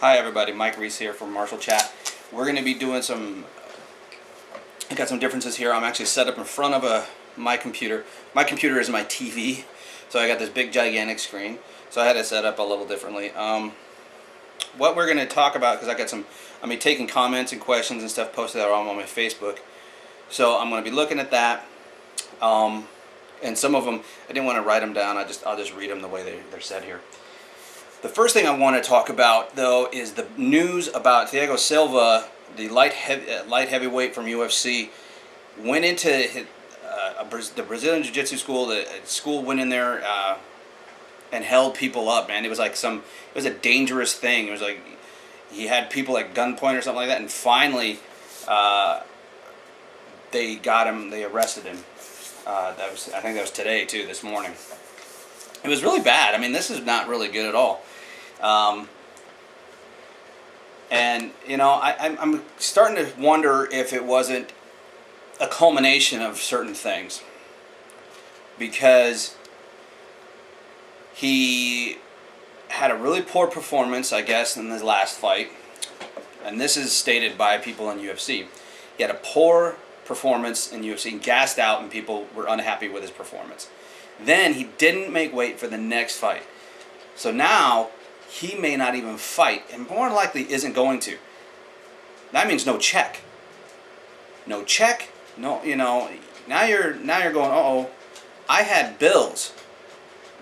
Hi everybody, Mike Reese here from Marshall Chat. We're going to be doing I got some differences here. I'm actually set up in front of my computer. My computer is my TV, so I got this big gigantic screen. So I had it set up a little differently. What we're going to talk about, because I got I'm taking comments and questions and stuff posted that are on my Facebook. So I'm going to be looking at that. And some of them, I didn't want to write them down. I'll just read them the way they're said here. The first thing I want to talk about, though, is the news about Thiago Silva, the light heavyweight from UFC, went into the Brazilian Jiu-Jitsu school. The school went in there and held people up, man. It was like it was a dangerous thing. It was like he had people at gunpoint or something like that, and finally they got him. They arrested him. I think that was today too, this morning. It was really bad. I mean, this is not really good at all. And, you know, I'm starting to wonder if it wasn't a culmination of certain things. Because he had a really poor performance, I guess, in his last fight. And this is stated by people in UFC. He had a poor performance in UFC, gassed out, and people were unhappy with his performance. Then he didn't make weight for the next fight. So now he may not even fight, and more likely isn't going to. That means no check. No check. No, you know. Now you're going. Uh-oh. I had bills.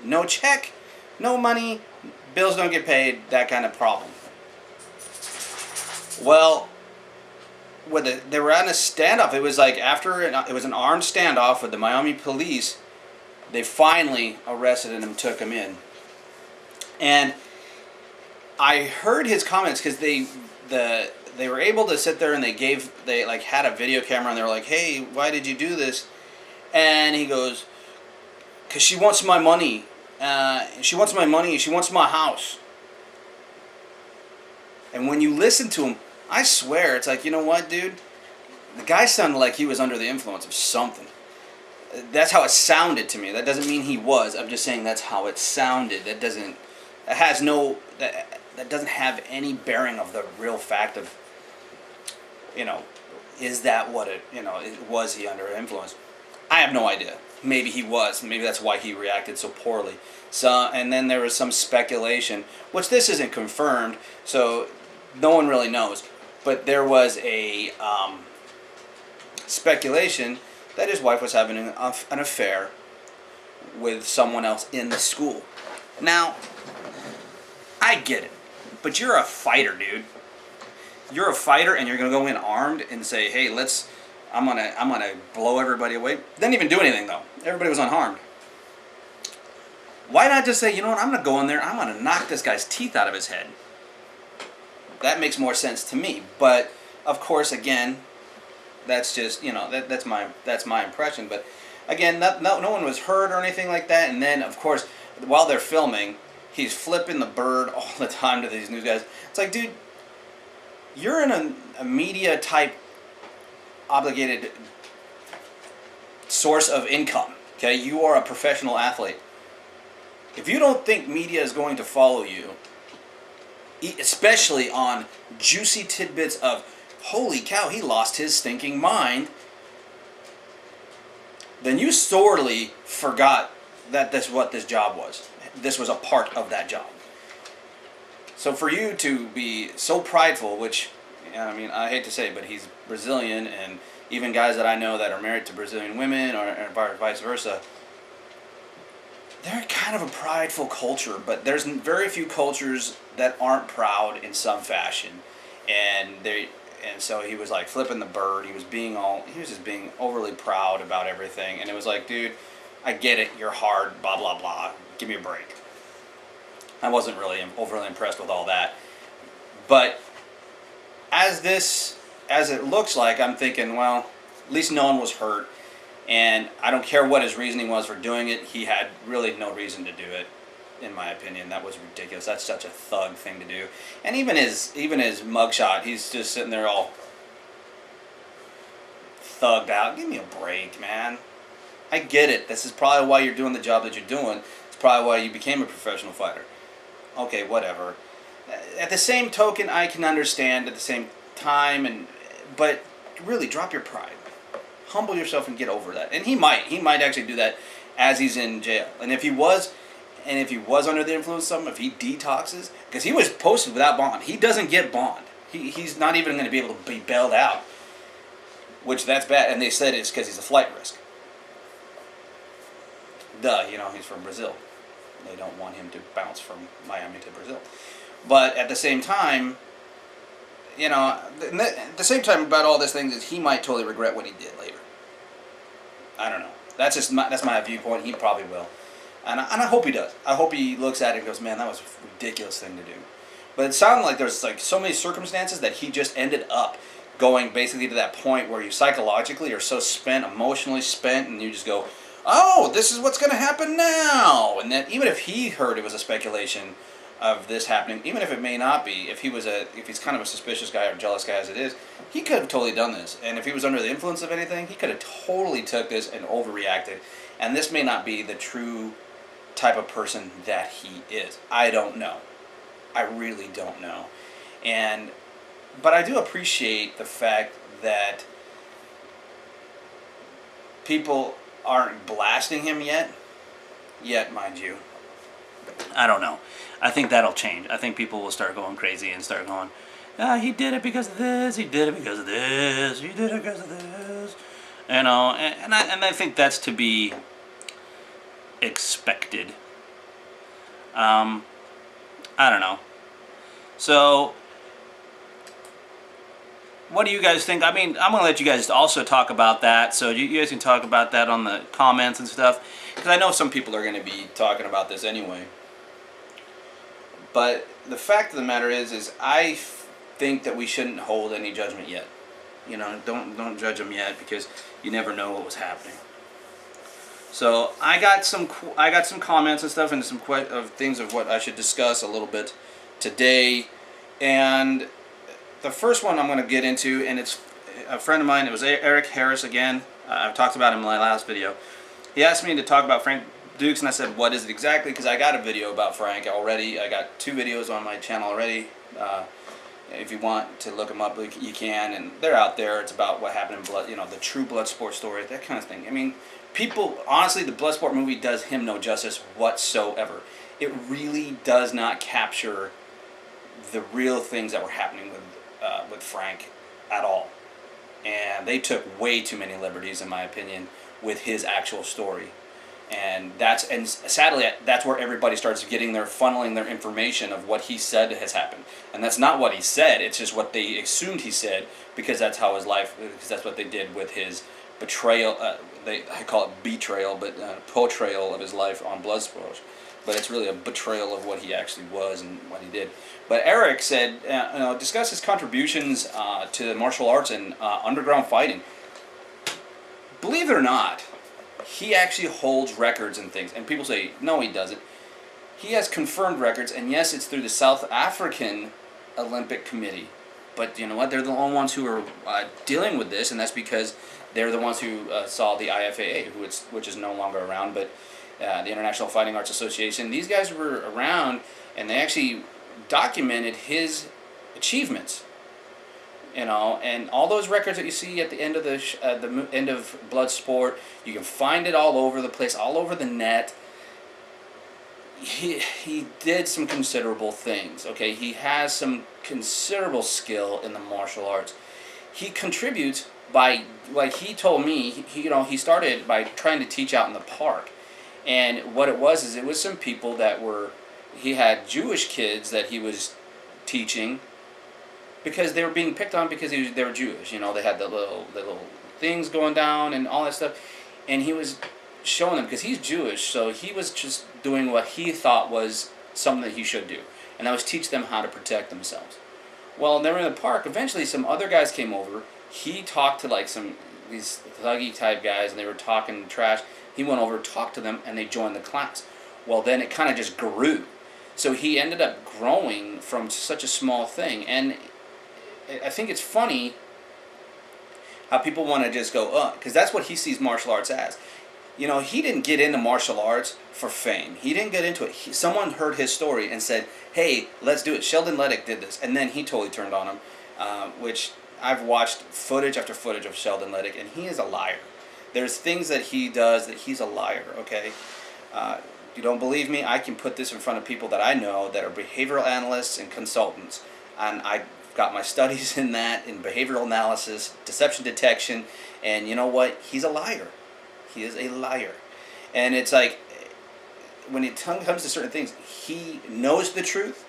No check. No money. Bills don't get paid. That kind of problem. Well, they were on a standoff. It was like it was an armed standoff with the Miami police. They finally arrested him and took him in. And I heard his comments because they were able to sit there and they like had a video camera and they were like, "Hey, why did you do this?" And he goes, "'Cause she wants my money. She wants my money. She wants my house." And when you listen to him, I swear, it's like, you know what, dude? The guy sounded like he was under the influence of something. That's how it sounded to me. That doesn't mean he was. I'm just saying that's how it sounded. That doesn't have any bearing of the real fact of, you know, is that what it, you know, was he under influence? I have no idea. Maybe he was. Maybe that's why he reacted so poorly. So, and then there was some speculation, which this isn't confirmed, so no one really knows. But there was a speculation that his wife was having an affair with someone else in the school. Now, I get it, but you're a fighter, dude. You're a fighter, and you're gonna go in armed and say, "Hey, I'm gonna blow everybody away." Didn't even do anything though. Everybody was unharmed. Why not just say, "You know what? I'm gonna go in there. I'm gonna knock this guy's teeth out of his head." That makes more sense to me. But of course, again, that's just, you know, that's my impression. But again, no one was hurt or anything like that. And then, of course, while they're filming, he's flipping the bird all the time to these news guys. It's like, dude, you're in a media type obligated source of income. Okay, you are a professional athlete. If you don't think media is going to follow you, especially on juicy tidbits of, "Holy cow, he lost his stinking mind," then you sorely forgot that that's what this job was. This was a part of that job. So for you to be so prideful, which, I mean, I hate to say it, but he's Brazilian, and even guys that I know that are married to Brazilian women or vice versa, they're kind of a prideful culture, but there's very few cultures that aren't proud in some fashion. And so he was like flipping the bird. He was just being overly proud about everything. And it was like, dude, I get it. You're hard, blah, blah, blah. Give me a break. I wasn't really overly impressed with all that. But as it looks like, I'm thinking, well, at least no one was hurt. And I don't care what his reasoning was for doing it. He had really no reason to do it, in my opinion. That was ridiculous. That's such a thug thing to do. And even his mugshot, he's just sitting there all thugged out. Give me a break, man. I get it. This is probably why you're doing the job that you're doing. It's probably why you became a professional fighter. Okay, whatever. At the same token, I can understand at the same time, but really drop your pride, humble yourself, and get over that. And he might actually do that as he's in jail. And if he was under the influence of something, if he detoxes, because he was posted without bond, he doesn't get bond. He's not even going to be able to be bailed out, which that's bad. And they said it's because he's a flight risk. Duh, he's from Brazil. They don't want him to bounce from Miami to Brazil. But at the same time, about all these things is he might totally regret what he did later. I don't know. That's my viewpoint. He probably will. And I hope he does. I hope he looks at it and goes, man, that was a ridiculous thing to do. But it sounded like there's like so many circumstances that he just ended up going basically to that point where you psychologically are so spent, emotionally spent, and you just go, oh, this is what's going to happen now. And then even if he heard it was a speculation of this happening, even if it may not be, if he's kind of a suspicious guy or jealous guy as it is, he could have totally done this. And if he was under the influence of anything, he could have totally took this and overreacted. And this may not be the true type of person that he is. I don't know. I really don't know. But I do appreciate the fact that people aren't blasting him yet, mind you. I don't know. I think that'll change. I think people will start going crazy and start going, he did it because of this, he did it because of this, he did it because of this. And I think that's to be expected. I don't know. So, what do you guys think? I mean, I'm going to let you guys also talk about that, so you guys can talk about that on the comments and stuff, because I know some people are going to be talking about this anyway. But the fact of the matter is I think that we shouldn't hold any judgment yet. Don't judge them yet, because you never know what was happening. So I got some comments and stuff, and some things of what I should discuss a little bit today. And the first one I'm going to get into, and it's a friend of mine. It was Eric Harris again. I've talked about him in my last video. He asked me to talk about Frank Dukes, and I said, what is it exactly? Because I got a video about Frank already. I got 2 videos on my channel already. If you want to look them up, you can, and they're out there. It's about what happened in Blood, the true Bloodsport story, that kind of thing. I mean, people, honestly, the Bloodsport movie does him no justice whatsoever. It really does not capture the real things that were happening with Frank at all. And they took way too many liberties, in my opinion, with his actual story. And sadly, that's where everybody starts funneling their information of what he said has happened. And that's not what he said, it's just what they assumed he said, because that's how his life, because that's what they did with his betrayal, I call it betrayal, but portrayal of his life on Bloodsport. But it's really a betrayal of what he actually was and what he did. But Eric said, discuss his contributions to the martial arts and underground fighting. Believe it or not, he actually holds records and things. And people say, no, he doesn't. He has confirmed records, and yes, it's through the South African Olympic Committee. But you know what? They're the only ones who are dealing with this, and that's because they're the ones who saw the IFAA, which is no longer around, but the International Fighting Arts Association. These guys were around, and they actually documented his achievements. And all those records that you see at the end of the end of Bloodsport, you can find it all over the place, all over the net. He did some considerable things. Okay, he has some considerable skill in the martial arts. He contributes by, like he told me, he started by trying to teach out in the park, and what it was some people that he had Jewish kids that he was teaching, because they were being picked on because they were Jewish. They had the little things going down and all that stuff. And he was showing them, because he's Jewish, so he was just doing what he thought was something that he should do. And that was teach them how to protect themselves. Well, they were in the park. Eventually, some other guys came over. He talked to these thuggy type guys, and they were talking trash. He went over, talked to them, and they joined the class. Well, then it kind of just grew. So he ended up growing from such a small thing. And I think it's funny how people want to just go, because that's what he sees martial arts as. You know, he didn't get into martial arts for fame. He didn't get into it. Someone heard his story and said, hey, let's do it. Sheldon Leddick did this. And then he totally turned on him, which I've watched footage after footage of Sheldon Leddick, and he is a liar. There's things that he does that he's a liar, okay? You don't believe me? I can put this in front of people that I know that are behavioral analysts and consultants. And I've got my studies in that, in behavioral analysis, deception detection, and you know what? He's a liar. He is a liar. And it's like, when it comes to certain things, he knows the truth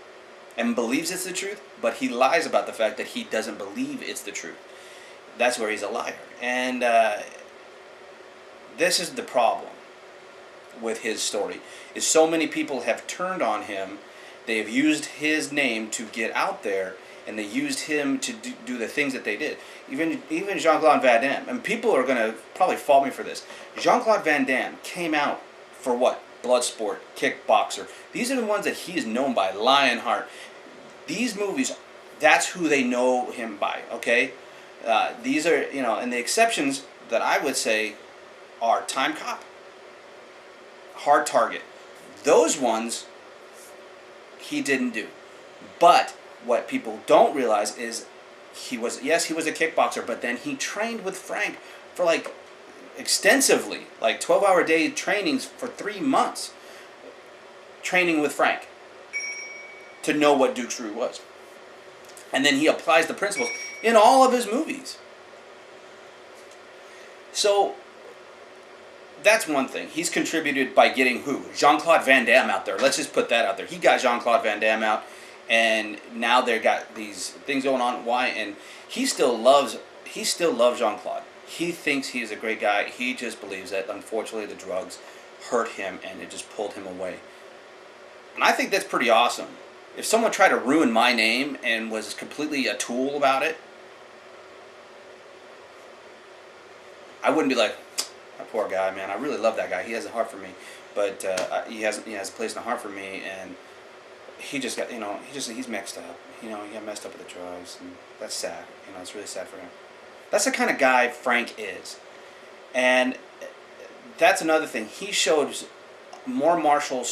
and believes it's the truth, but he lies about the fact that he doesn't believe it's the truth. That's where he's a liar. And this is the problem with his story, is so many people have turned on him. They have used his name to get out there, and they used him to do the things that they did. Even Jean-Claude Van Damme, and people are going to probably fault me for this. Jean-Claude Van Damme came out for what? Bloodsport, Kickboxer. These are the ones that he is known by, Lionheart. These movies, that's who they know him by, okay? These are, you know, and the exceptions that I would say are Time Cop, Hard Target. Those ones he didn't do. But what people don't realize is he was a kickboxer, but then he trained with Frank for like extensively, like 12-hour day trainings for 3 months, training with Frank to know what Duke's Rue was. And then he applies the principles in all of his movies. So that's one thing. He's contributed by getting who? Jean-Claude Van Damme out there. Let's just put that out there. He got Jean-Claude Van Damme out, and now they've got these things going on. Why? And he still loves Jean-Claude. He thinks he's a great guy. He just believes that, unfortunately, the drugs hurt him and it just pulled him away. And I think that's pretty awesome. If someone tried to ruin my name and was completely a tool about it, I wouldn't be like, that poor guy, man. I really love that guy. He has a heart for me, but he has a place in the heart for me, and he just got, he's mixed up. He got messed up with the drugs, and that's sad. It's really sad for him. That's the kind of guy Frank is. And that's another thing. He shows more martial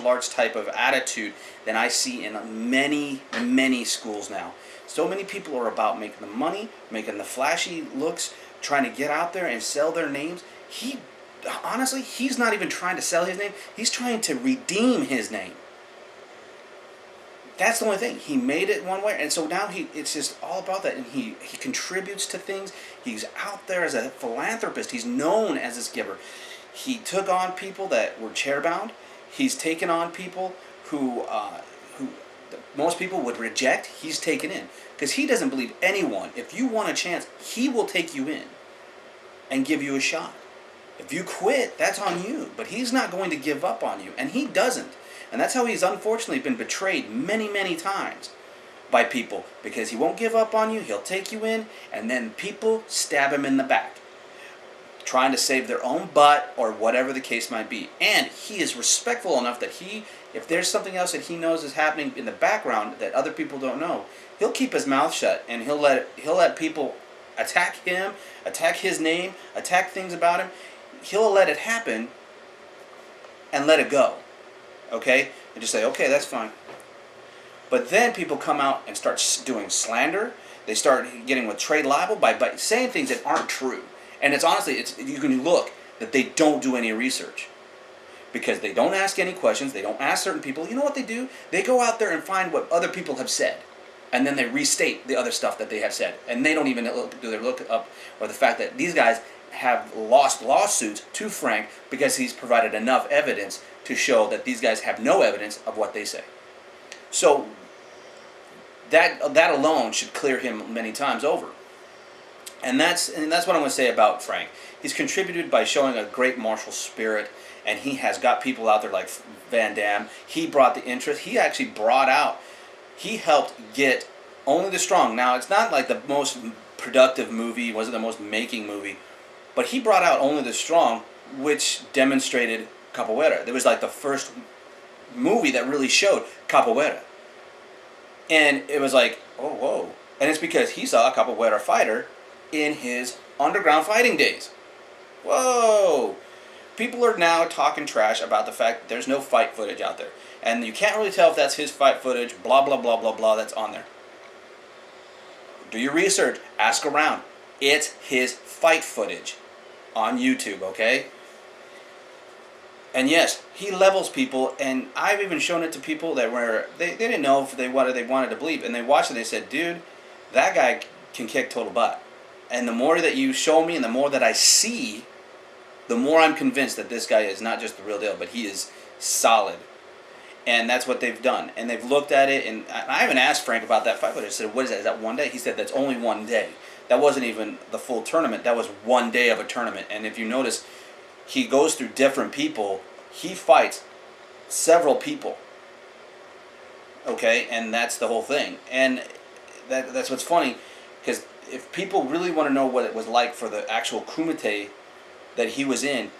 arts type of attitude than I see in many, many schools now. So many people are about making the money, making the flashy looks, trying to get out there and sell their names. Honestly, he's not even trying to sell his name. He's trying to redeem his name. That's the only thing. He made it one way, and so now it's just all about that, and he contributes to things. He's out there as a philanthropist. He's known as this giver. He took on people that were chairbound. He's taken on people who most people would reject. He's taken in, because he doesn't believe anyone. If you want a chance, he will take you in and give you a shot. If you quit, that's on you, but he's not going to give up on you, and he doesn't. And that's how he's unfortunately been betrayed many, many times by people, because he won't give up on you, he'll take you in, and then people stab him in the back, trying to save their own butt or whatever the case might be. And he is respectful enough that if there's something else that he knows is happening in the background that other people don't know, he'll keep his mouth shut, and he'll let people attack him, attack his name, attack things about him. He'll let it happen and let it go. Okay? And just say, okay, that's fine. But then people come out and start doing slander. They start getting with trade libel by saying things that aren't true. And it's honestly, you can look that they don't do any research. Because they don't ask any questions. They don't ask certain people. You know what they do? They go out there and find what other people have said. And then they restate the other stuff that they have said. And they don't even do their look up, or the fact that these guys have lost lawsuits to Frank because he's provided enough evidence to show that these guys have no evidence of what they say. So that alone should clear him many times over. And that's what I'm going to say about Frank. He's contributed by showing a great martial spirit, and he has got people out there like Van Damme. He brought the interest. He actually he helped get Only the Strong. Now, it's not like the most productive movie, wasn't the most making movie, but he brought out Only the Strong, which demonstrated capoeira. It was like the first movie that really showed capoeira. And it was like, oh, whoa. And it's because he saw a capoeira fighter in his underground fighting days. Whoa. people are now talking trash about the fact that there's no fight footage out there. And you can't really tell if that's his fight footage, blah, blah, blah, blah, blah, that's on there. Do your research. Ask around. It's his fight footage on YouTube, okay? And yes, he levels people, and I've even shown it to people that were, they didn't know if they wanted to believe, and they watched it and they said, dude, that guy can kick total butt. And the more that you show me and the more that I see, the more I'm convinced that this guy is not just the real deal, but he is solid. And that's what they've done. And they've looked at it, and I haven't asked Frank about that fight, but I said, what is that? Is that one day? He said, that's only one day. That wasn't even the full tournament. That was one day of a tournament. And if you notice, he goes through different people. He fights several people. Okay? And that's the whole thing. And that's what's funny, because if people really want to know what it was like for the actual kumite that he was in,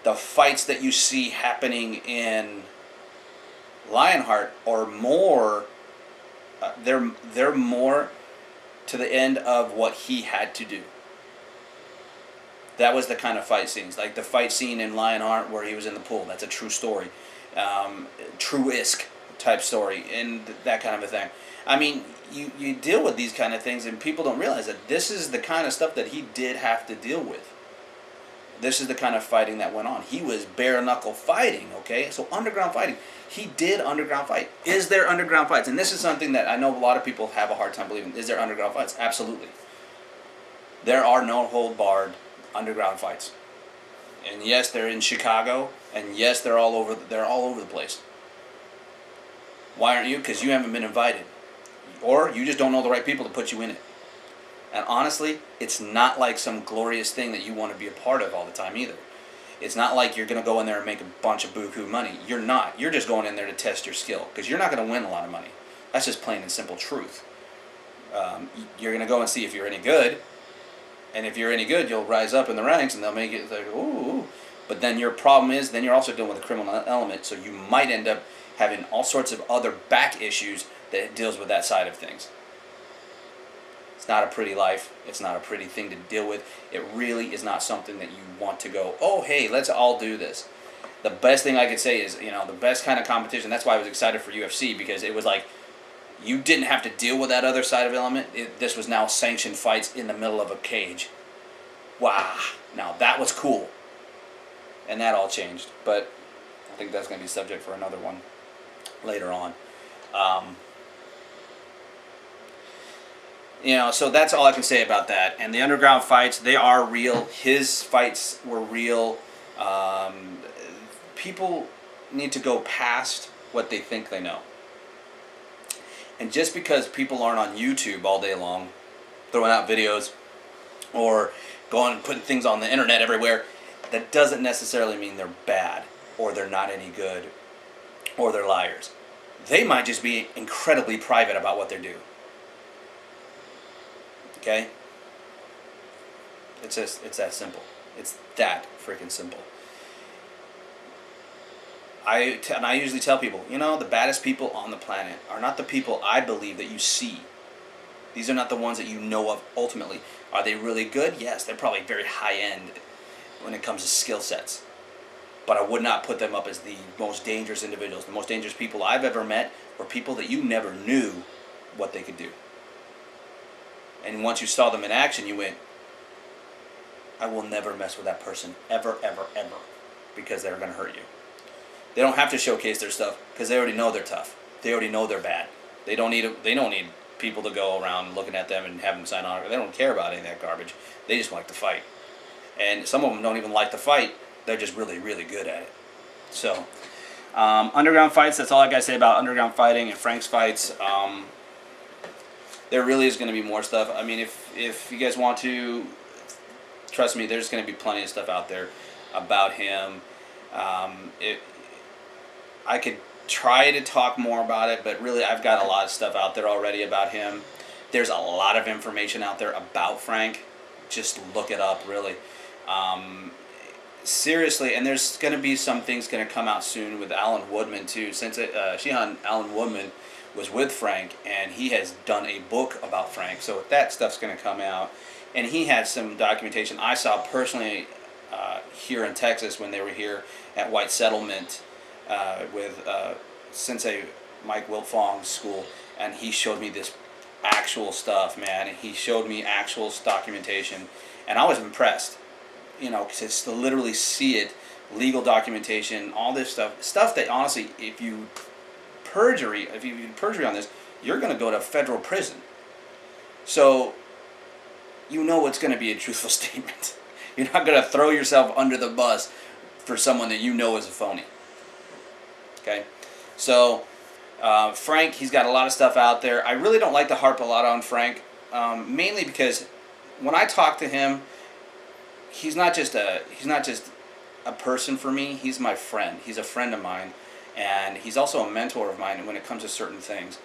the fights that you see happening in Lionheart are more, they're more to the end of what he had to do. That was the kind of fight scenes, like the fight scene in Lionheart where he was in the pool. That's a true story, true-esque type story, and that kind of a thing. I mean, you deal with these kind of things, and people don't realize that this is the kind of stuff that he did have to deal with. This is the kind of fighting that went on. He was bare-knuckle fighting, okay? So underground fighting. He did underground fight. Is there underground fights? And this is something that I know a lot of people have a hard time believing. Is there underground fights? Absolutely. There are no-hold-barred underground fights. And yes, they're in Chicago, and yes, they're all over the place. Why aren't you? Because you haven't been invited. Or you just don't know the right people to put you in it. And honestly, it's not like some glorious thing that you want to be a part of all the time either. It's not like you're going to go in there and make a bunch of buku money. You're not. You're just going in there to test your skill, because you're not going to win a lot of money. That's just plain and simple truth. You're going to go and see if you're any good, and if you're any good, you'll rise up in the ranks, and they'll make it like, ooh. But then your problem is, then you're also dealing with a criminal element, so you might end up having all sorts of other back issues that deals with that side of things. It's not a pretty life. It's not a pretty thing to deal with. It really is not something that you want to go, oh, hey, let's all do this. The best thing I could say is, the best kind of competition, that's why I was excited for UFC, because it was like, you didn't have to deal with that other side of element. This was now sanctioned fights in the middle of a cage. Wow. Now, that was cool. And that all changed. But I think that's going to be subject for another one later on. So that's all I can say about that. And the underground fights, they are real. His fights were real. People need to go past what they think they know. And just because people aren't on YouTube all day long, throwing out videos, or going and putting things on the internet everywhere, that doesn't necessarily mean they're bad, or they're not any good, or they're liars. They might just be incredibly private about what they do. Okay? It's that simple. It's that freaking simple. And I usually tell people, the baddest people on the planet are not the people I believe that you see. These are not the ones that you know of ultimately. Are they really good? Yes, they're probably very high-end when it comes to skill sets. But I would not put them up as the most dangerous individuals. The most dangerous people I've ever met were people that you never knew what they could do. And once you saw them in action, you went, I will never mess with that person, ever, ever, ever, because they're going to hurt you. They don't have to showcase their stuff, because they already know they're tough. They already know they're bad. They don't need people to go around looking at them and have them sign on. They don't care about any of that garbage. They just like to fight. And some of them don't even like to fight. They're just really, really good at it. So, underground fights, that's all I got to say about underground fighting and Frank's fights. There really is going to be more stuff. I mean, if you guys want to, trust me, there's going to be plenty of stuff out there about him. I could try to talk more about it, but really I've got a lot of stuff out there already about him. There's a lot of information out there about Frank. Just look it up, really. Seriously, and there's going to be some things going to come out soon with Alan Woodman, too. Since Alan Woodman was with Frank, and he has done a book about Frank, so that stuff's going to come out. And he had some documentation I saw personally here in Texas when they were here at White Settlement with Sensei Mike Wiltfong's school, and he showed me this actual stuff, man. And he showed me actual documentation, and I was impressed, because it's to literally see it, legal documentation, all this stuff that honestly, if you perjury on this, you're going to go to federal prison. So it's going to be a truthful statement. You're not going to throw yourself under the bus for someone that is a phony. Okay? So, Frank, he's got a lot of stuff out there. I really don't like to harp a lot on Frank, mainly because when I talk to him, he's not just a person for me. He's my friend. He's a friend of mine, and he's also a mentor of mine when it comes to certain things.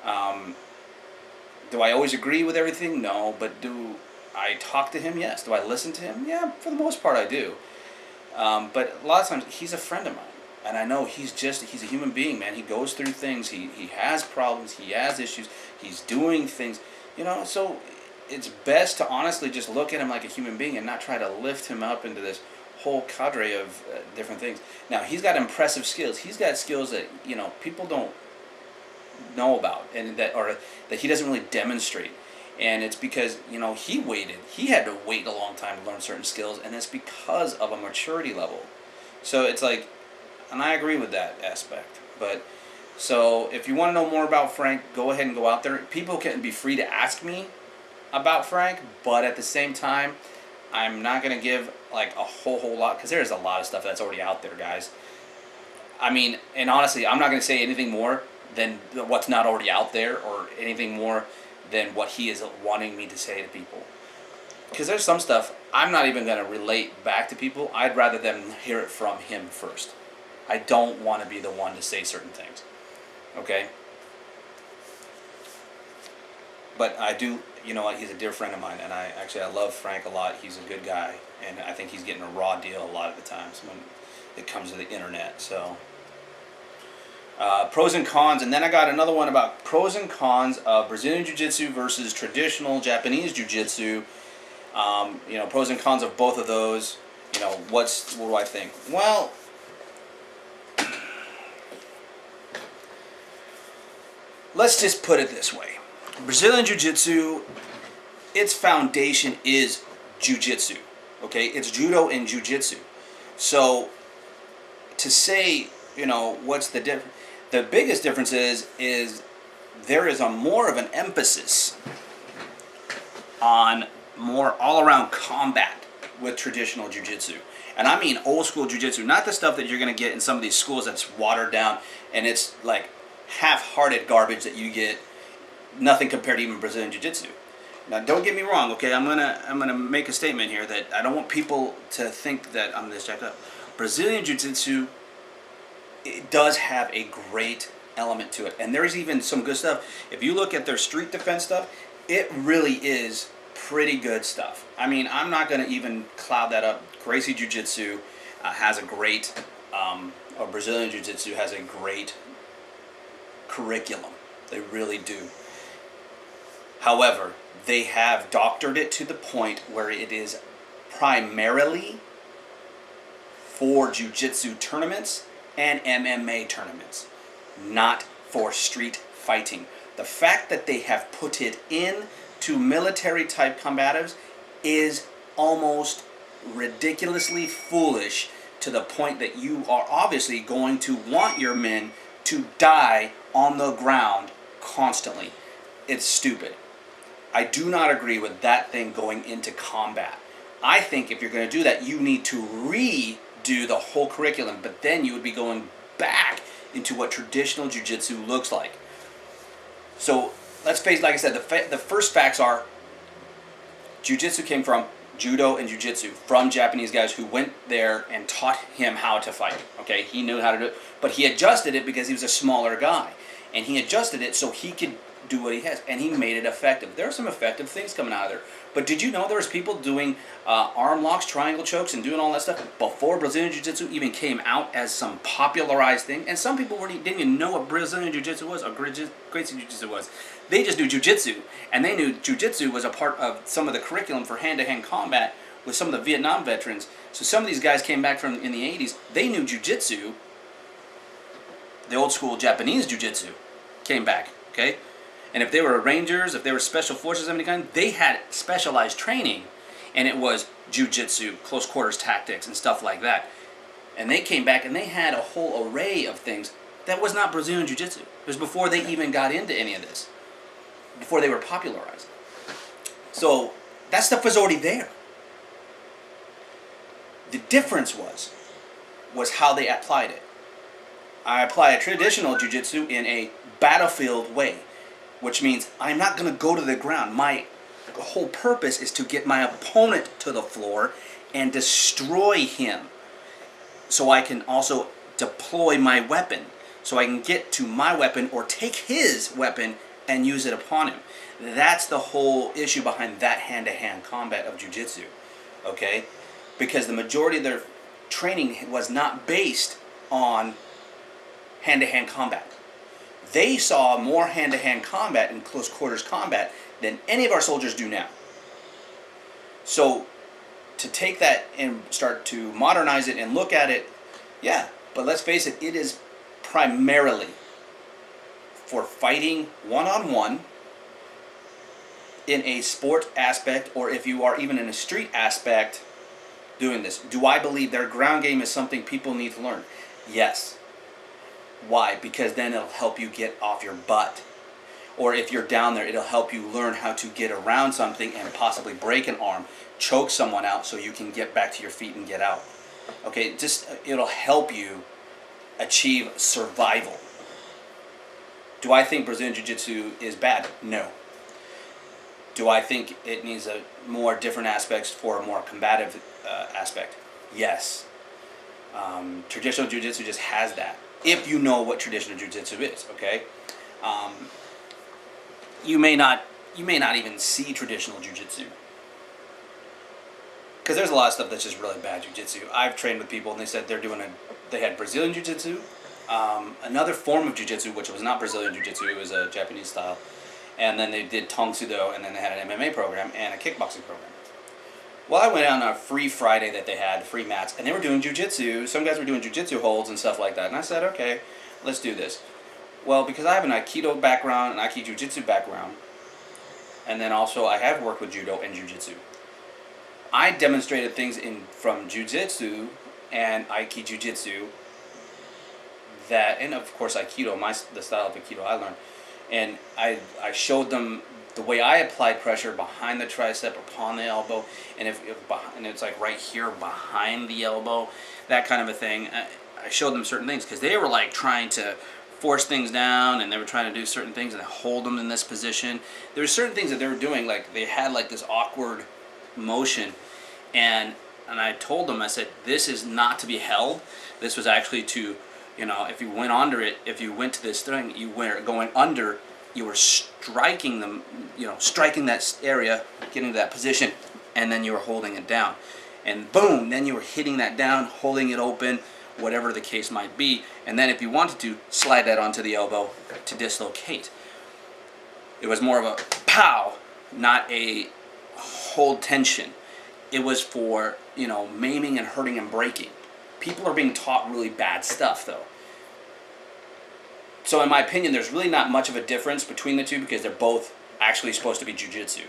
Do I always agree with everything? No, but do I talk to him? Yes. Do I listen to him? Yeah, for the most part I do. But a lot of times he's a friend of mine, and I know he's a human being, man. He goes through things. He has problems. He has issues. He's doing things, so it's best to honestly just look at him like a human being and not try to lift him up into this whole cadre of different things. Now, he's got impressive skills. He's got skills that, people don't know about, and that he doesn't really demonstrate. And it's because, he had to wait a long time to learn certain skills, and it's because of a maturity level. So it's like, and I agree with that aspect. But, so if you want to know more about Frank, go ahead and go out there. People can be free to ask me about Frank, but at the same time, I'm not going to give like a whole lot, because there's a lot of stuff that's already out there, guys. I mean, and honestly, I'm not going to say anything more than what's not already out there, or anything more than what he is wanting me to say to people. Because there's some stuff I'm not even going to relate back to people. I'd rather them hear it from him first. I don't want to be the one to say certain things. Okay? But I do, he's a dear friend of mine, and I love Frank a lot. He's a good guy, and I think he's getting a raw deal a lot of the times when it comes to the internet. So, pros and cons, and then I got another one about pros and cons of Brazilian Jiu-Jitsu versus traditional Japanese Jiu-Jitsu. Pros and cons of both of those. What do I think? Well, let's just put it this way. Brazilian Jiu-Jitsu, its foundation is Jiu-Jitsu, okay? It's Judo and Jiu-Jitsu. So, to say, what's the difference? The biggest difference is there is a more of an emphasis on more all-around combat with traditional Jiu-Jitsu. And I mean old-school Jiu-Jitsu, not the stuff that you're going to get in some of these schools that's watered down, and it's like half-hearted garbage that you get. Nothing compared to even Brazilian Jiu-Jitsu. Now, don't get me wrong, okay? I'm gonna make a statement here that I don't want people to think that I'm this jacked up. Brazilian Jiu-Jitsu, it does have a great element to it, and there's even some good stuff. If you look at their street defense stuff, it really is pretty good stuff. I mean, I'm not gonna even cloud that up. Gracie Jiu-Jitsu has a great, or Brazilian Jiu-Jitsu has a great curriculum. They really do. However, they have doctored it to the point where it is primarily for Jiu-Jitsu tournaments and MMA tournaments, not for street fighting. The fact that they have put it into military-type combatives is almost ridiculously foolish, to the point that you are obviously going to want your men to die on the ground constantly. It's stupid. I do not agree with that thing going into combat. I think if you're going to do that, you need to redo the whole curriculum, but then you would be going back into what traditional Jiu-Jitsu looks like. So let's face, like I said, the first facts are Jiu-Jitsu came from Judo and Jiu-Jitsu, from Japanese guys who went there and taught him how to fight. Okay, he knew how to do it, but he adjusted it because he was a smaller guy, and he adjusted it so he could do what he has, and he made it effective. There are some effective things coming out of there. But did you know there was people doing arm locks, triangle chokes, and doing all that stuff before Brazilian Jiu-Jitsu even came out as some popularized thing? And some people didn't even know what Brazilian Jiu-Jitsu was, or Gracie Jiu-Jitsu was. They just knew Jiu-Jitsu, and they knew Jiu-Jitsu was a part of some of the curriculum for hand-to-hand combat with some of the Vietnam veterans. So some of these guys came back from in the 80s. They knew jiu-jitsu. The old school Japanese jiu-jitsu came back, okay? And if they were Rangers, if they were special forces of any kind, they had specialized training. And it was jiu-jitsu, close quarters tactics, and stuff like that. And they came back and they had a whole array of things that was not Brazilian jiu-jitsu. It was before they even got into any of this. Before they were popularized. So that stuff was already there. The difference was how they applied it. I apply a traditional jiu-jitsu in a battlefield way, which means I'm not going to go to the ground. My whole purpose is to get my opponent to the floor and destroy him, so I can also deploy my weapon, so I can get to my weapon or take his weapon and use it upon him. That's the whole issue behind that hand-to-hand combat of jiu-jitsu, okay? Because the majority of their training was not based on hand-to-hand combat. They saw more hand-to-hand combat and close quarters combat than any of our soldiers do now. So to take that and start to modernize it and look at it, yeah, but let's face it, it is primarily for fighting one-on-one in a sport aspect, or if you are even in a street aspect doing this. Do I believe their ground game is something people need to learn? Yes. Why? Because then it'll help you get off your butt. Or if you're down there, it'll help you learn how to get around something and possibly break an arm, choke someone out so you can get back to your feet and get out. Okay, just it'll help you achieve survival. Do I think Brazilian Jiu-Jitsu is bad? No. Do I think it needs a more different aspects for a more combative aspect? Yes. Traditional Jiu-Jitsu just has that. If you know what traditional Jiu-Jitsu is, okay? You may not even see traditional Jiu-Jitsu, because there's a lot of stuff that's just really bad Jiu-Jitsu. I've trained with people and they said they had Brazilian Jiu-Jitsu, another form of Jiu-Jitsu which was not Brazilian Jiu-Jitsu, it was a Japanese style, and then they did Tong Sudo, and then they had an MMA program and a kickboxing program. Well, I went on a free Friday that they had, free mats, and they were doing Jiu-Jitsu. Some guys were doing Jiu-Jitsu holds and stuff like that, and I said, okay, let's do this. Well, because I have an Aikido background, an Aikido Jiu-Jitsu background, and then also I have worked with Judo and Jiu-Jitsu. I demonstrated things from Jiu-Jitsu and Aikido Jiu-Jitsu that, and of course Aikido, the style of Aikido I learned, and I showed them the way I applied pressure behind the tricep, upon the elbow, and and it's like right here behind the elbow, that kind of a thing. I showed them certain things because they were like trying to force things down, and they were trying to do certain things and hold them in this position. There were certain things that they were doing, like they had like this awkward motion, and I told them, I said, this is not to be held. This was actually to, if you went under it, if you went to this thing, you were going under, you were striking them, striking that area, getting to that position, and then you were holding it down. And boom, then you were hitting that down, holding it open, whatever the case might be. And then if you wanted to, slide that onto the elbow to dislocate. It was more of a pow, not a hold tension. It was for, maiming and hurting and breaking. People are being taught really bad stuff, though. So in my opinion, there's really not much of a difference between the two, because they're both actually supposed to be Jiu-Jitsu.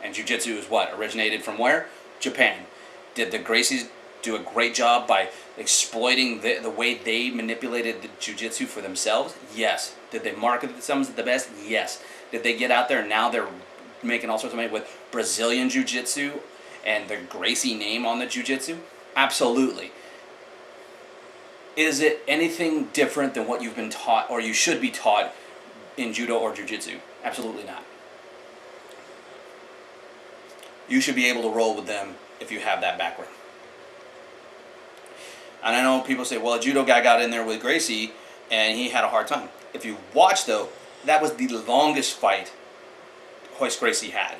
And Jiu-Jitsu is what? Originated from where? Japan. Did the Gracies do a great job by exploiting the way they manipulated the Jiu-Jitsu for themselves? Yes. Did they market themselves the best? Yes. Did they get out there and now they're making all sorts of money with Brazilian Jiu-Jitsu and the Gracie name on the Jiu-Jitsu? Absolutely. Is it anything different than what you've been taught, or you should be taught, in Judo or Jiu-Jitsu? Absolutely not. You should be able to roll with them if you have that background. And I know people say, well, a Judo guy got in there with Gracie and he had a hard time. If you watch, though, that was the longest fight Royce Gracie had.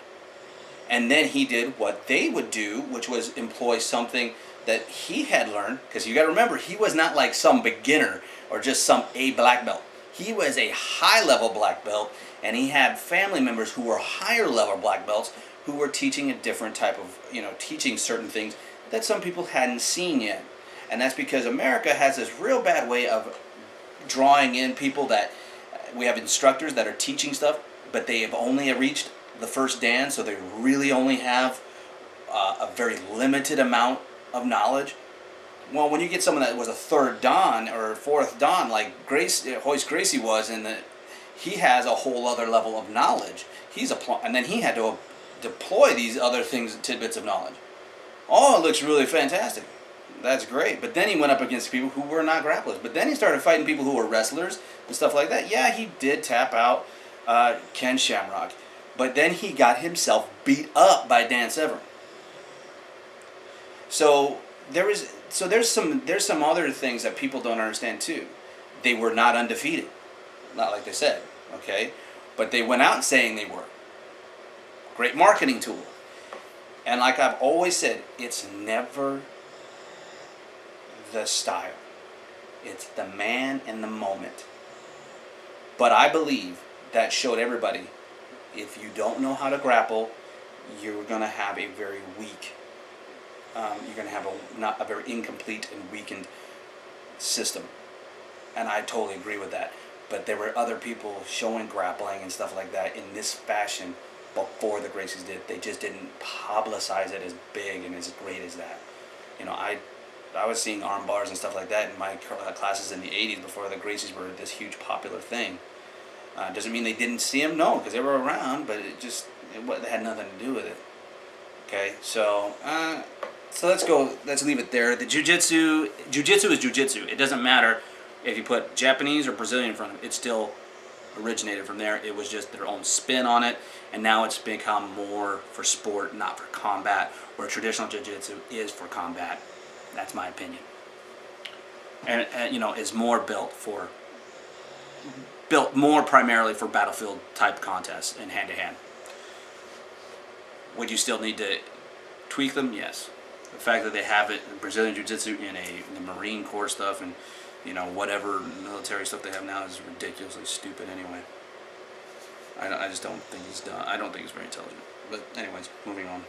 And then he did what they would do, which was employ something that he had learned, because you got to remember, he was not like some beginner or just some black belt. He was a high-level black belt, and he had family members who were higher-level black belts who were teaching a different type of, teaching certain things that some people hadn't seen yet. And that's because America has this real bad way of drawing in people that we have instructors that are teaching stuff, but they have only reached the first dan, so they really only have a very limited amount of knowledge. Well, when you get someone that was a third dan or fourth dan, like Hoist Gracie was, he has a whole other level of knowledge. And then he had to deploy these other things, tidbits of knowledge. Oh, it looks really fantastic. That's great. But then he went up against people who were not grapplers. But then he started fighting people who were wrestlers and stuff like that. Yeah, he did tap out Ken Shamrock. But then he got himself beat up by Dan Severn. So there's some other things that people don't understand too. They were not undefeated. Not like they said, okay? But they went out saying they were. Great marketing tool. And like I've always said, it's never the style. It's the man in the moment. But I believe that showed everybody, if you don't know how to grapple, you're going to have a very weak, you're going to have not a very incomplete and weakened system. And I totally agree with that. But there were other people showing grappling and stuff like that in this fashion before the Gracies did. They just didn't publicize it as big and as great as that. I was seeing arm bars and stuff like that in my classes in the 80s before the Gracies were this huge popular thing. Doesn't mean they didn't see them, no, because they were around, but it had nothing to do with it. Okay, so let's leave it there. The jiu-jitsu is jiu-jitsu. It doesn't matter if you put Japanese or Brazilian in front of it. It still originated from there. It was just their own spin on it, and now it's become more for sport, not for combat, where traditional jiu-jitsu is for combat. That's my opinion. And is more built more primarily for battlefield type contests and hand-to-hand. Would you still need to tweak them? Yes. The fact that they have it, Brazilian Jiu-Jitsu in the Marine Corps stuff and whatever military stuff they have now is ridiculously stupid anyway. I just don't think he's done. I don't think he's very intelligent. But anyways, moving on.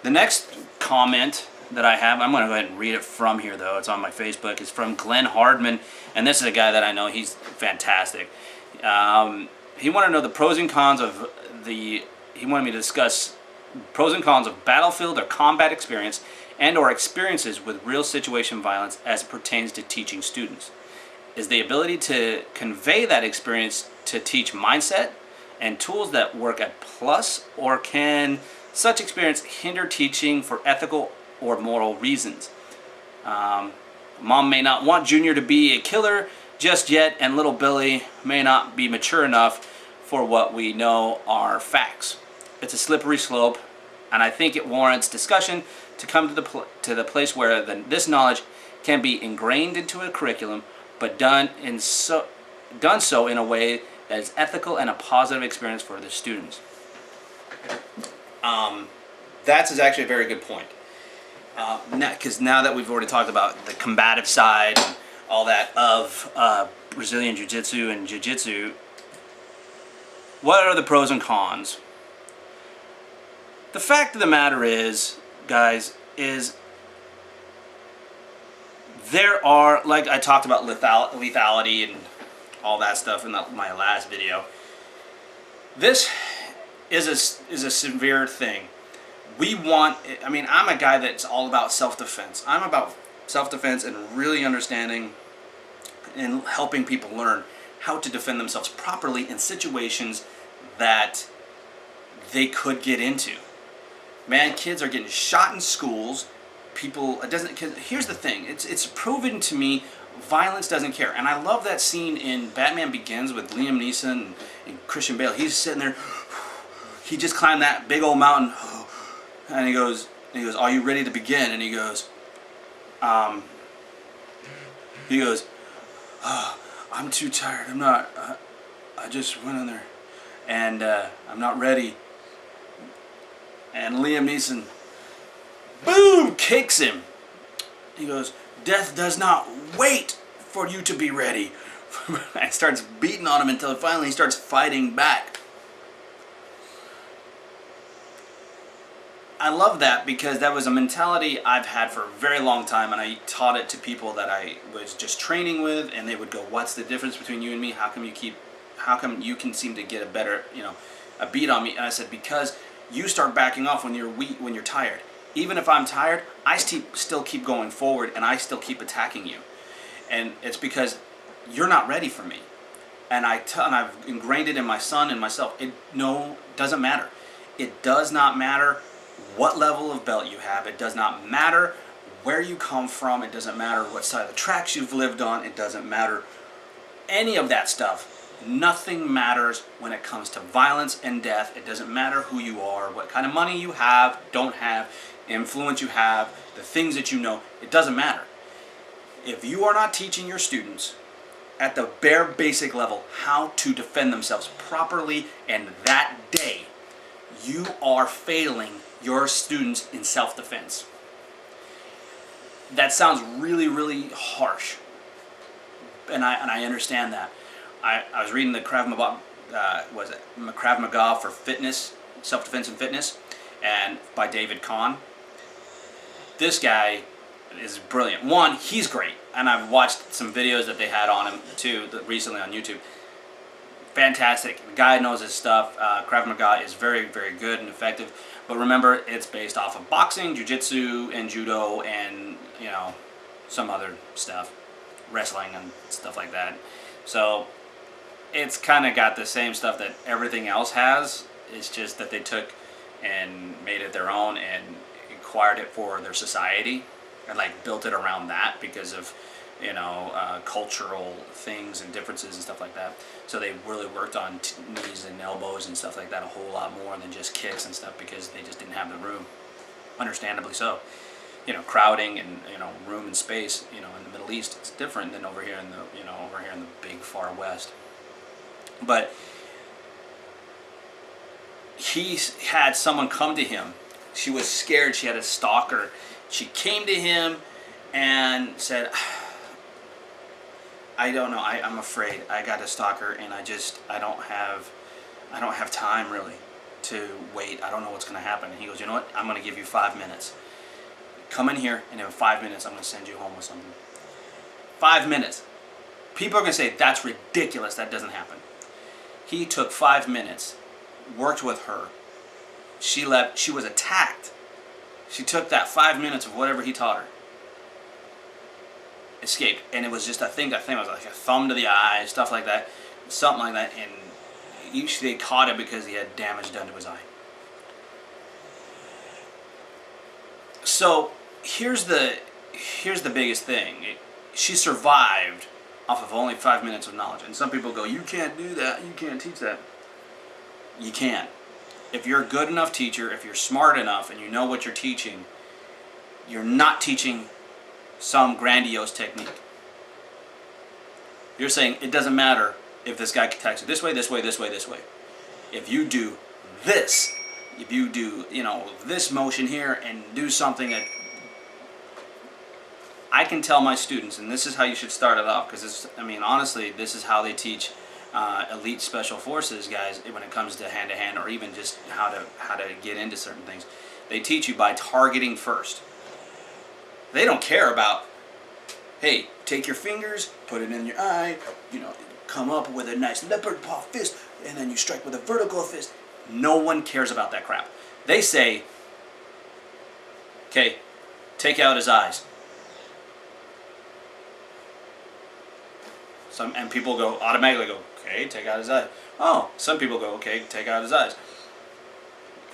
The next comment that I have, I'm going to go ahead and read it from here though. It's on my Facebook. It's from Glenn Hardman, and this is a guy that I know. He's fantastic. He wanted to know the pros and cons of he wanted me to discuss pros and cons of battlefield or combat experience and or experiences with real situation violence as it pertains to teaching students. Is the ability to convey that experience to teach mindset and tools that work at plus, or can such experience hinder teaching for ethical or moral reasons? Mom may not want Junior to be a killer just yet, and little Billy may not be mature enough for what we know are facts. It's a slippery slope, and I think it warrants discussion to come to the place where this knowledge can be ingrained into a curriculum, but done so in a way that is ethical and a positive experience for the students. That's actually a very good point. Because now that we've already talked about the combative side and all that of Brazilian Jiu-Jitsu and Jiu-Jitsu, what are the pros and cons? The fact of the matter is, guys, is there are, like I talked about lethality and all that stuff in my last video. This is a severe thing. I'm a guy that's all about self-defense. I'm about self-defense and really understanding and helping people learn how to defend themselves properly in situations that they could get into. Man, kids are getting shot in schools. Here's the thing. It's proven to me violence doesn't care. And I love that scene in Batman Begins with Liam Neeson and Christian Bale. He's sitting there. He just climbed that big old mountain. And he goes, "Are you ready to begin?" And he goes, "I'm too tired. I'm not. I just went in there, and I'm not ready." And Liam Neeson, boom, kicks him. He goes, "Death does not wait for you to be ready. and starts beating on him until finally he starts fighting back. I love that because that was a mentality I've had for a very long time, and I taught it to people that I was just training with, and they would go, "What's the difference between you and me? How come you can seem to get a better, a beat on me?" And I said, "Because you start backing off when you're weak, when you're tired. Even if I'm tired, I still keep going forward, and I still keep attacking you. And it's because you're not ready for me." And I've ingrained it in my son and myself. Doesn't matter. It does not matter what level of belt you have. It does not matter where you come from. It doesn't matter what side of the tracks you've lived on. It doesn't matter any of that stuff. Nothing matters when it comes to violence and death. It doesn't matter who you are, what kind of money you have, don't have, influence you have, the things that you know. It doesn't matter. If you are not teaching your students at the bare basic level how to defend themselves properly, and that day, you are failing your students in self-defense. That sounds really, really harsh, and I understand that. I was reading the Krav Maga for fitness, self-defense and fitness, and by David Kahn. This guy is brilliant. One, he's great, and I've watched some videos that they had on him too recently on YouTube. Fantastic. The guy knows his stuff. Krav Maga is very, very good and effective. But remember, it's based off of boxing, jiu-jitsu, and judo, and, some other stuff. Wrestling and stuff like that. So, it's kind of got the same stuff that everything else has. It's just that they took and made it their own and acquired it for their society. And, built it around that because of cultural things and differences and stuff like that. So they really worked on knees and elbows and stuff like that a whole lot more than just kicks and stuff because they just didn't have the room. Understandably so. Crowding and room and space. In the Middle East, it's different than over here in the big far West. But he had someone come to him. She was scared. She had a stalker. She came to him and said, "I don't know. I'm afraid. I got a stalker, and I don't have time really to wait. I don't know what's going to happen." And he goes, "You know what? I'm going to give you 5 minutes. Come in here, and in 5 minutes, I'm going to send you home with something." 5 minutes. People are going to say, "That's ridiculous. That doesn't happen." He took 5 minutes, worked with her. She left. She was attacked. She took that 5 minutes of whatever he taught her. Escaped, and it was just I think it was like a thumb to the eye, stuff like that, something like that, and usually they caught him because he had damage done to his eye. So here's the biggest thing. She survived off of only 5 minutes of knowledge, and some people go, "You can't do that. You can't teach that." You can. If you're a good enough teacher, if you're smart enough, and you know what you're teaching, you're not teaching some grandiose technique. You're saying it doesn't matter if this guy attacks you this way, this way, this way, this way. If you do this, if you do, this motion here and do something that I can tell my students, and this is how you should start it off, because honestly, this is how they teach elite special forces guys when it comes to hand-to-hand, or even just how to get into certain things. They teach you by targeting first. They don't care about, hey, take your fingers, put it in your eye, come up with a nice leopard paw fist, and then you strike with a vertical fist. No one cares about that crap. They say, okay, take out his eyes. And people automatically go, okay, take out his eyes. Oh, some people go, okay, take out his eyes.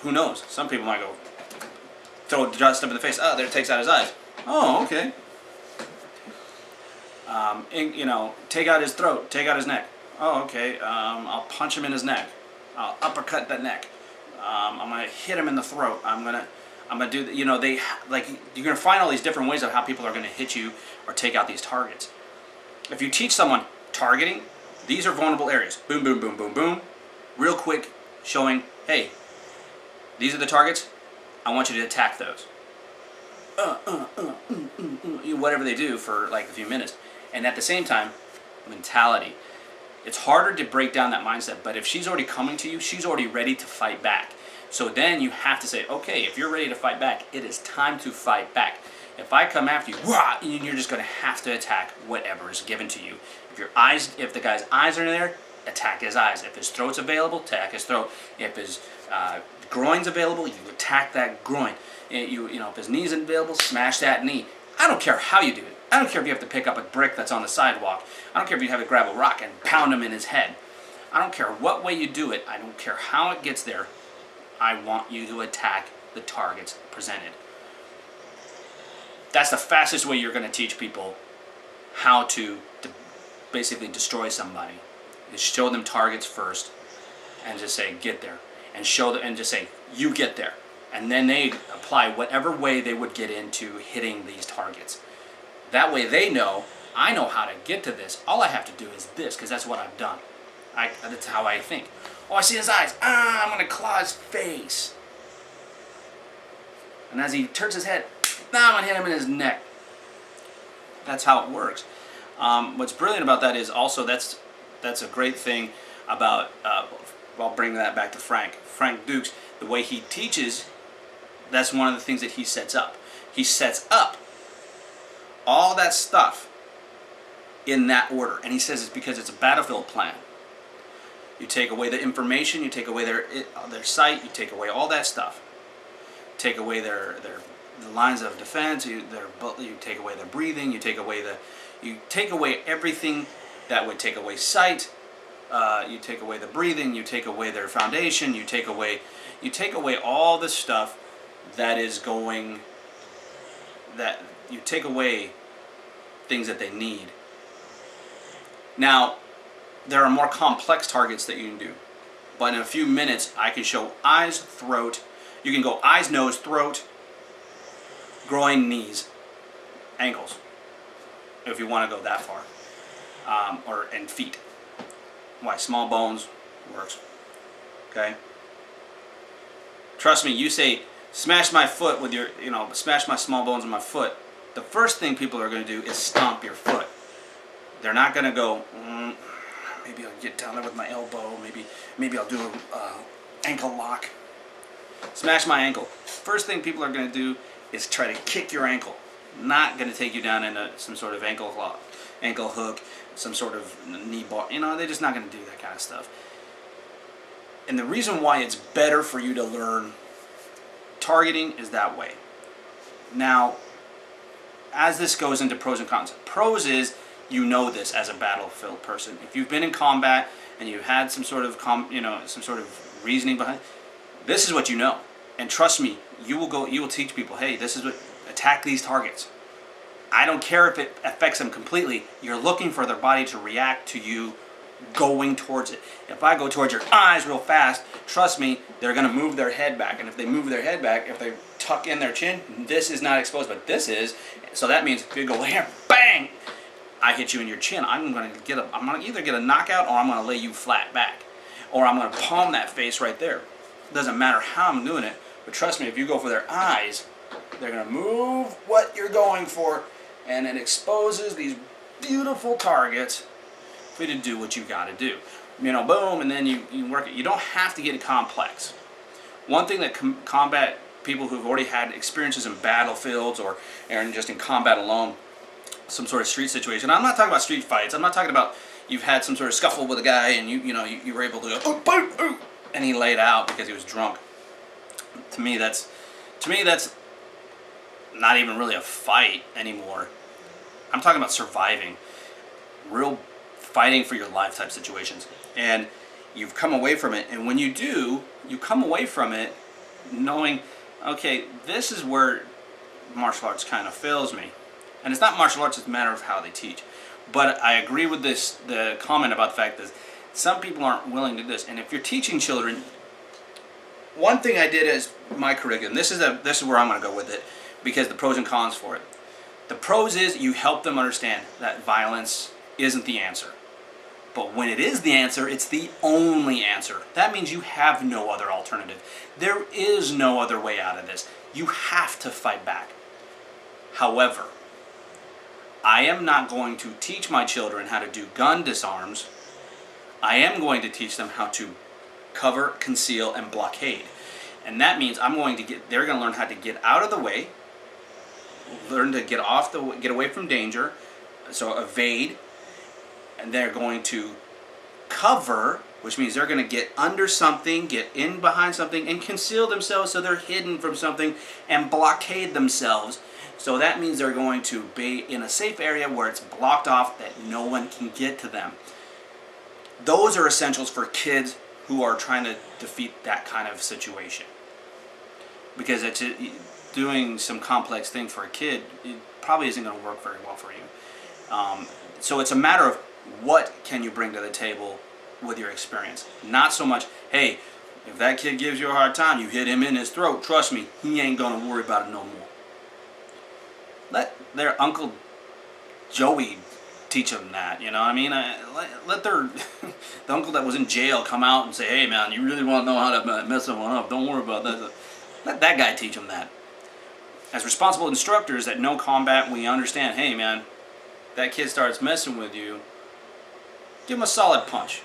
Who knows? Some people might go, throw dust up in the face. Oh, there, takes out his eyes. Oh, okay. Take out his throat, take out his neck. Oh, okay. I'll punch him in his neck. I'll uppercut that neck. I'm gonna hit him in the throat. I'm gonna do. You're gonna find all these different ways of how people are gonna hit you or take out these targets. If you teach someone targeting, these are vulnerable areas. Boom, boom, boom, boom, boom. Real quick, showing, hey, these are the targets. I want you to attack those. Whatever they do for a few minutes. And at the same time, mentality. It's harder to break down that mindset, but if she's already coming to you, she's already ready to fight back. So then you have to say, okay, if you're ready to fight back, it is time to fight back. If I come after you, wah, you're just going to have to attack whatever is given to you. If the guy's eyes are in there, attack his eyes. If his throat's available, attack his throat. If his groin's available, you attack that groin. If his knee's available, smash that knee. I don't care how you do it. I don't care if you have to pick up a brick that's on the sidewalk. I don't care if you have to grab a rock and pound him in his head. I don't care what way you do it. I don't care how it gets there. I want you to attack the targets presented. That's the fastest way you're going to teach people how to basically destroy somebody. Is show them targets first and just say, get there. And just say, you get there. And then they apply whatever way they would get into hitting these targets. That way they know, I know how to get to this. All I have to do is this, because that's what I've done. That's how I think. Oh, I see his eyes. I'm going to claw his face. And as he turns his head, I'm going to hit him in his neck. That's how it works. What's brilliant about that is also that's a great thing about, I'll bring that back to Frank Dukes. The way he teaches, that's one of the things that he sets up. He sets up all that stuff in that order. And he says it's because it's a battlefield plan. You take away the information, you take away their sight, you take away all that stuff. Take away the lines of defense, you take away their breathing, you take away everything that would take away sight, you take away the breathing, you take away their foundation, you take away all the stuff that is going, that you take away things that they need. Now, there are more complex targets that you can do, but in a few minutes I can show eyes, throat. You can go eyes, nose, throat, groin, knees, ankles, if you want to go that far, and feet. Why? Small bones works. Okay. Trust me. You say smash my foot with your, smash my small bones with my foot. The first thing people are going to do is stomp your foot. They're not going to go, maybe I'll get down there with my elbow. Maybe I'll do an ankle lock. Smash my ankle. First thing people are going to do is try to kick your ankle. Not going to take you down into some sort of ankle hook, some sort of knee bar. They're just not going to do that kind of stuff. And the reason why it's better for you to learn targeting is that way. Now, as this goes into pros and cons. Pros is, you know this as a battlefield person. If you've been in combat and you've had some sort of reasoning behind, this is what you know. And trust me, you will teach people, hey, this is what, attack these targets. I don't care if it affects them completely. You're looking for their body to react to you going towards it. If I go towards your eyes real fast, trust me, they're going to move their head back. And if they move their head back, if they tuck in their chin, this is not exposed, but this is. So that means if you go here, bang, I hit you in your chin, I'm going to either get a knockout or I'm going to lay you flat back. Or I'm going to palm that face right there. It doesn't matter how I'm doing it, but trust me, if you go for their eyes, they're going to move what you're going for, and it exposes these beautiful targets for you to do what you got to do. Boom, and then you work it. You don't have to get it complex. One thing that combat people who've already had experiences in battlefields or just in combat alone, some sort of street situation. I'm not talking about street fights. I'm not talking about you've had some sort of scuffle with a guy and you were able to go, oh, boom, oh, and he laid out because he was drunk. To me, that's not even really a fight anymore. I'm talking about surviving, real fighting for your life type situations. And you've come away from it, and when you do, you come away from it knowing, okay, this is where martial arts kind of fails me. And it's not martial arts, it's a matter of how they teach. But I agree with the comment about the fact that some people aren't willing to do this. And if you're teaching children, one thing I did as my curriculum, this is where I'm going to go with it, because the pros and cons for it. The pros is you help them understand that violence isn't the answer. But when it is the answer, it's the only answer. That means you have no other alternative. There is no other way out of this. You have to fight back. However, I am not going to teach my children how to do gun disarms. I am going to teach them how to cover, conceal, and blockade. And that means they're going to learn how to get out of the way, learn to get away from danger, so evade, and they're going to cover, which means they're going to get under something, get in behind something, and conceal themselves so they're hidden from something, and blockade themselves. So that means they're going to be in a safe area where it's blocked off that no one can get to them. Those are essentials for kids who are trying to defeat that kind of situation. Because doing some complex thing for a kid, it probably isn't going to work very well for you. So it's a matter of what can you bring to the table with your experience. Not so much, hey, if that kid gives you a hard time, you hit him in his throat, trust me, he ain't going to worry about it no more. Let their Uncle Joey teach them that, you know what I mean? Let the uncle that was in jail come out and say, hey man, you really want to know how to mess someone up, don't worry about that. Let that guy teach them that. As responsible instructors that know combat, we understand, hey man, that kid starts messing with you, give him a solid punch.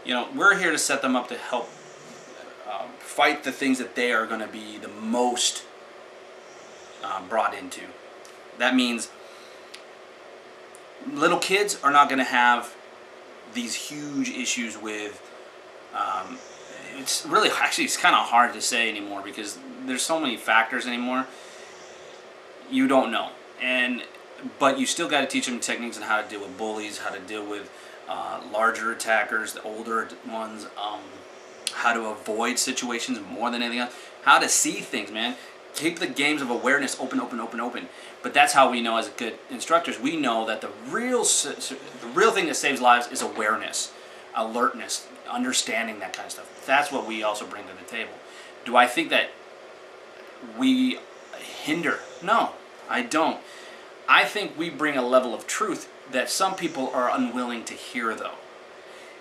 You know, we're here to set them up to help fight the things that they are going to be the most brought into. That means little kids are not going to have these huge issues with it's really, actually, it's kind of hard to say anymore because there's so many factors anymore. You don't know. But you still got to teach them techniques on how to deal with bullies, how to deal with larger attackers, the older ones, how to avoid situations more than anything else, how to see things, man. Keep the games of awareness open. But that's how we know as good instructors. We know that the real thing that saves lives is awareness, alertness, understanding that kind of stuff. That's what we also bring to the table. Do I think that we hinder? No, I don't. I think we bring a level of truth that some people are unwilling to hear, though.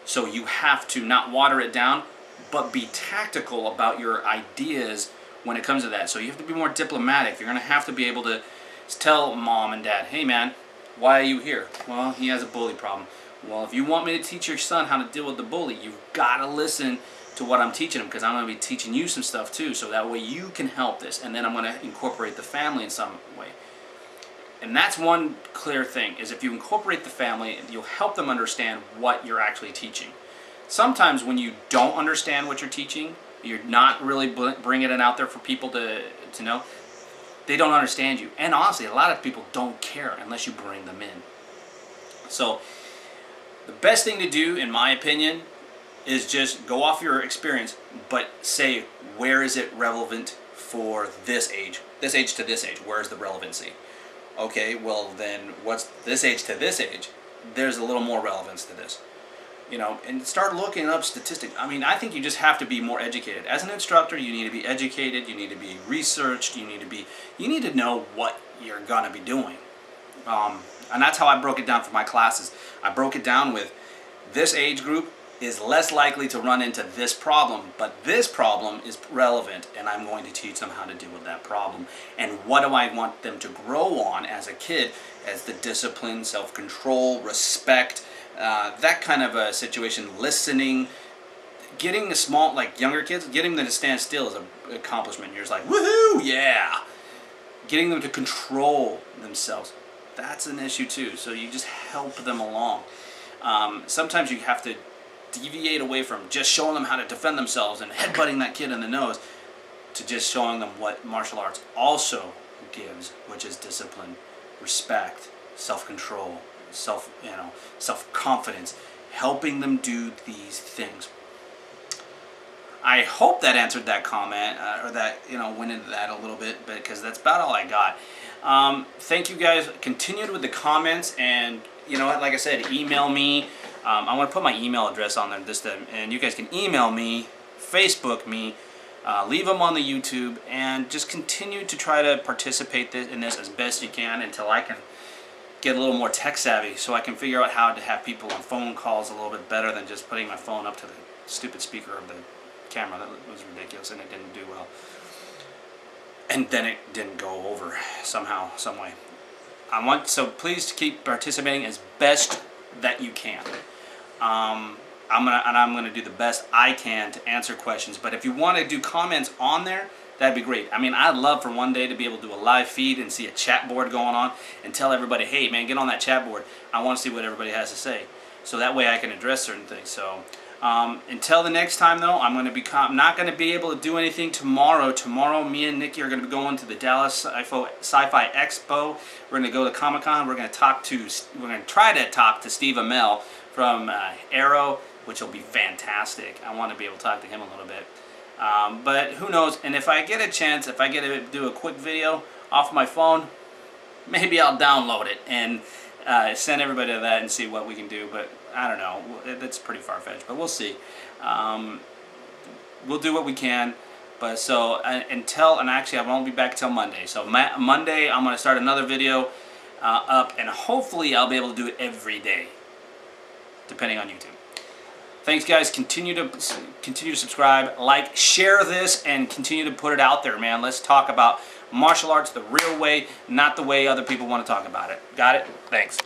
So you have to not water it down, but be tactical about your ideas when it comes to that. So you have to be more diplomatic. You're going to have to be able to tell mom and dad, hey man, why are you here? Well, he has a bully problem. Well, if you want me to teach your son how to deal with the bully, you've got to listen to what I'm teaching him, because I'm going to be teaching you some stuff too, so that way you can help this, and then I'm going to incorporate the family in some way. And that's one clear thing, is if you incorporate the family, you'll help them understand what you're actually teaching. Sometimes when you don't understand what you're teaching, you're not really bringing it out there for people to know, they don't understand you. And honestly, a lot of people don't care unless you bring them in. So the best thing to do, in my opinion, is just go off your experience, but say, where is it relevant for this age? This age to this age, where's the relevancy? Okay, well then, what's this age to this age? There's a little more relevance to this. You know, and start looking up statistics. I mean, I think you just have to be more educated. As an instructor, you need to be educated, you need to be researched, you need to know what you're gonna be doing. And that's how I broke it down for my classes. I broke it down with this age group is less likely to run into this problem, but this problem is relevant, and I'm going to teach them how to deal with that problem. And what do I want them to grow on as a kid? As the discipline, self-control, respect, that kind of a situation, listening, getting the small, like younger kids, getting them to stand still is an accomplishment. You're just like, woohoo, yeah! Getting them to control themselves, that's an issue too. So you just help them along. Sometimes you have to deviate away from just showing them how to defend themselves and headbutting that kid in the nose to just showing them what martial arts also gives, which is discipline, respect, self-control, self-confidence, helping them do these things. I hope that answered that comment, or that, went into that a little bit, because that's about all I got. Thank you guys. Continued with the comments, and like I said, email me. I want to put my email address on there this time, and you guys can email me, Facebook me, leave them on the YouTube, and just continue to try to participate in this as best you can until I can get a little more tech savvy, so I can figure out how to have people on phone calls a little bit better than just putting my phone up to the stupid speaker of the camera. That was ridiculous, and it didn't do well. And then it didn't go over somehow, some way. So please keep participating as best that you can. I'm gonna do the best I can to answer questions. But if you want to do comments on there, that'd be great. I mean, I'd love for one day to be able to do a live feed and see a chat board going on and tell everybody, hey man, get on that chat board. I want to see what everybody has to say. So that way I can address certain things. So until the next time though, I'm not going to be able to do anything tomorrow. Tomorrow me and Nikki are going to be going to the Dallas Sci-Fi Expo. We're going to go to Comic-Con. We're going to try to talk to Steve Amell from Arrow, which will be fantastic. I want to be able to talk to him a little bit. But who knows, and if I get a chance, if I get to do a quick video off my phone, maybe I'll download it and send everybody to that and see what we can do. But I don't know, that's pretty far-fetched, but we'll see. We'll do what we can. But so actually I won't be back till Monday. So Monday I'm going to start another video up, and hopefully I'll be able to do it every day, depending on YouTube. Thanks, guys. Continue to subscribe, like, share this, and continue to put it out there, man. Let's talk about martial arts the real way, not the way other people want to talk about it. Got it? Thanks.